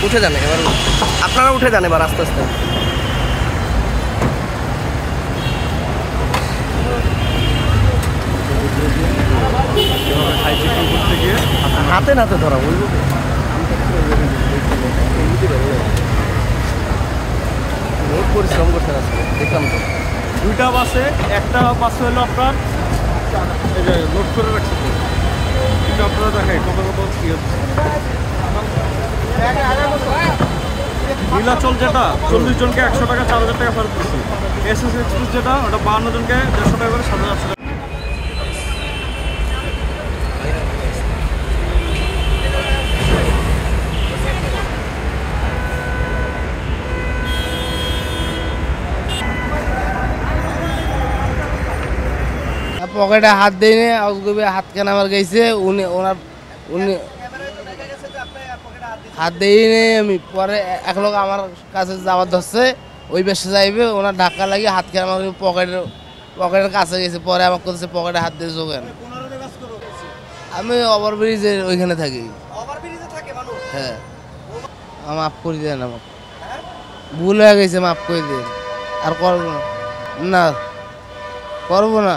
উঠে যান এবার, আপনারা উঠে যান এবার আস্তে আস্তে। হাতে নাতে ধরা ওই বহুত পরিশ্রম করতে আজকে দেখলাম তো। দুইটা বাসে, একটা বাসে হলো আপনার এই যে লোড করে রাখছে, এটা আপনারা দেখেন কত কত কি হচ্ছে। নীলাচল যেটা 40 জনকে 100 টাকা 4000 টাকা ফেরত দিচ্ছি। এসএস এক্সপ্রেস যেটা ওটা 52 জনকে 150 টাকা করে 7800 টাকা। পকেটে হাত দিইনি, হাত কেন আমার গেছে, উনি হাত দিইনি আমি। পরে এক লোক আমার কাছে যাওয়ার ধরছে, ওই বেশে যাইবে, ওনার ধাক্কা লাগিয়ে হাত কেন আমার পকেটের কাছে গেছে। পরে আমার করছে পকেটে হাত দিয়ে যোগেন। আমি ওভারব্রিজের ওইখানে থাকি। হ্যাঁ, মাফ করে দেন আমাকে, ভুল হয়ে গেছে, মাফ করে দেন। আর করবো না, করবো না।